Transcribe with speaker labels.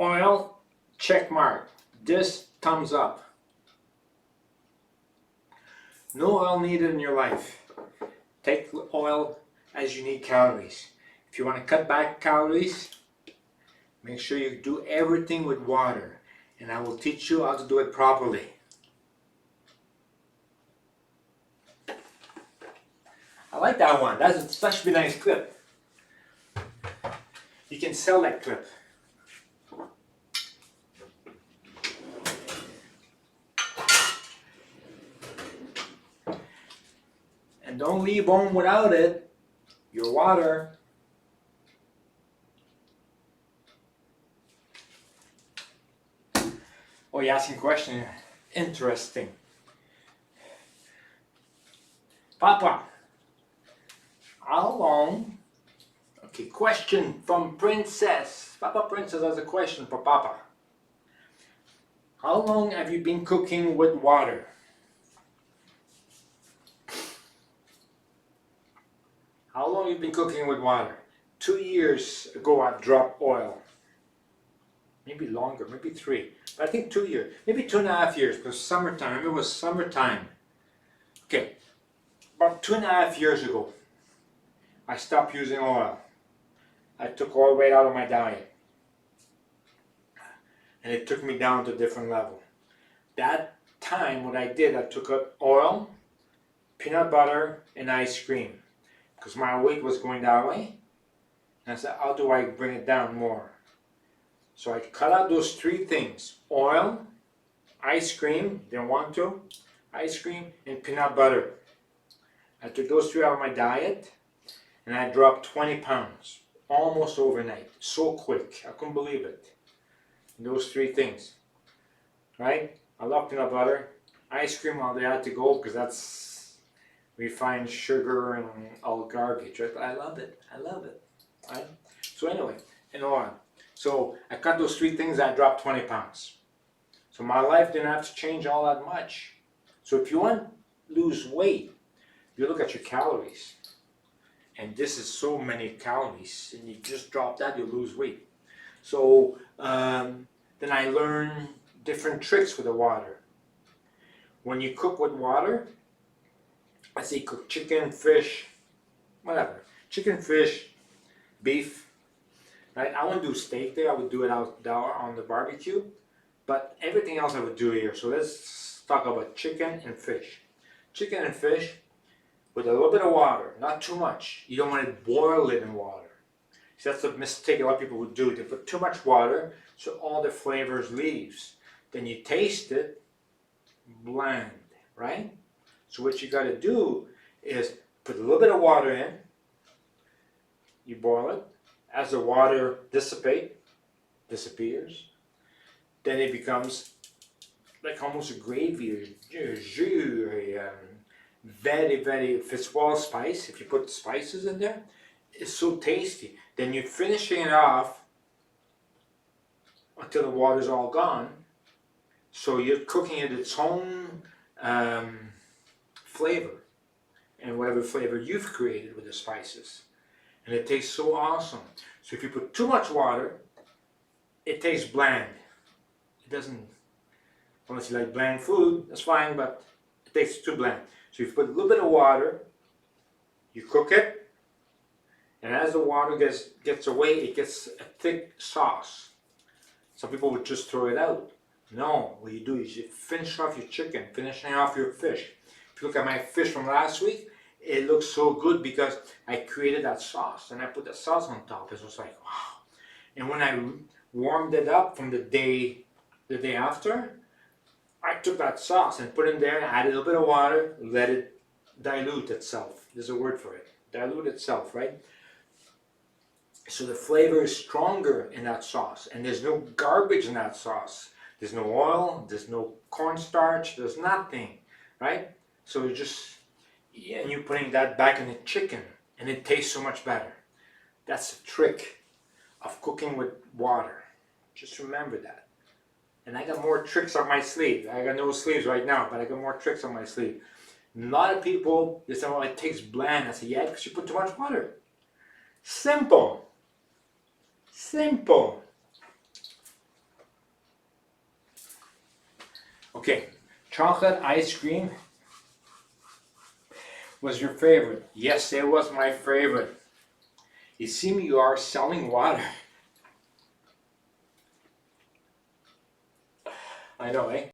Speaker 1: Oil, check mark. This, thumbs up. No oil needed in your life. Take oil as you need calories. If you want to cut back calories, make sure you do everything with water. And I will teach you how to do it properly. I like that one. That should be a nice clip. You can sell that clip. And don't leave home without it. Your water. Oh, you're asking a question. Interesting. Papa, how long? Okay, question from Princess. Papa Princess has a question for Papa. How long have you been cooking with water? How long have you been cooking with water? 2 years ago I dropped oil. Maybe longer, maybe 3. But I think 2 years. Maybe 2.5 years, because summertime. It was summertime. Okay, about 2.5 years ago, I stopped using oil. I took oil right out of my diet. And it took me down to a different level. That time, what I did, I took up oil, peanut butter, and ice cream. Because my weight was going that way. And I said, how do I bring it down more? So I cut out those 3 things. Oil, ice cream, didn't want to, ice cream, and peanut butter. I took those 3 out of my diet, and I dropped 20 pounds. Almost overnight. So quick. I couldn't believe it. Those 3 things. Right? I love peanut butter. Ice cream, well, they had to go because that's refined sugar and all garbage. Right? But I love it. I love it. Right? So anyway, and oil. So I cut those 3 things, I dropped 20 pounds. So my life didn't have to change all that much. So if you want to lose weight, you look at your calories. And this is so many calories. And you just drop that, you lose weight. So then I learned different tricks with the water. When you cook with water, let's say cook chicken, fish, whatever. Chicken, fish, beef. Right? I wouldn't do steak there, I would do it out there on the barbecue. But everything else I would do here. So let's talk about chicken and fish. Chicken and fish with a little bit of water, not too much. You don't want to boil it in water. So that's a mistake a lot of people would do. They put too much water, so all the flavors leaves. Then you taste it, bland, right? So what you got to do is put a little bit of water in. You boil it. As the water disappears, then it becomes like almost a gravy or jus, very, very, if it's well spiced, if you put spices in there, it's so tasty. Then you're finishing it off until the water's all gone. So you're cooking it its own flavor, and whatever flavor you've created with the spices. And it tastes so awesome. So if you put too much water, it tastes bland. It doesn't, unless you like bland food, that's fine, but it tastes too bland. So if you put a little bit of water, you cook it, and as the water gets away, it gets a thick sauce. Some people would just throw it out. No, what you do is you finish off your chicken, finishing off your fish. If you look at my fish from last week, it looks so good because I created that sauce and I put the sauce on top. It was like, wow. And when I warmed it up from the day after, I took that sauce and put it in there, added a little bit of water, let it dilute itself. There's a word for it. Dilute itself, right? So the flavor is stronger in that sauce, and there's no garbage in that sauce. There's no oil, there's no cornstarch, there's nothing, right? So you just, and you're putting that back in the chicken, and it tastes so much better. That's the trick of cooking with water. Just remember that. And I got more tricks on my sleeve. I got no sleeves right now, but I got more tricks on my sleeve. A lot of people, they say, well, it tastes bland. I say, yeah, because you put too much water. Simple. Simple. Okay, chocolate ice cream was your favorite. Yes, it was my favorite. You see me, you are selling water. I know, eh?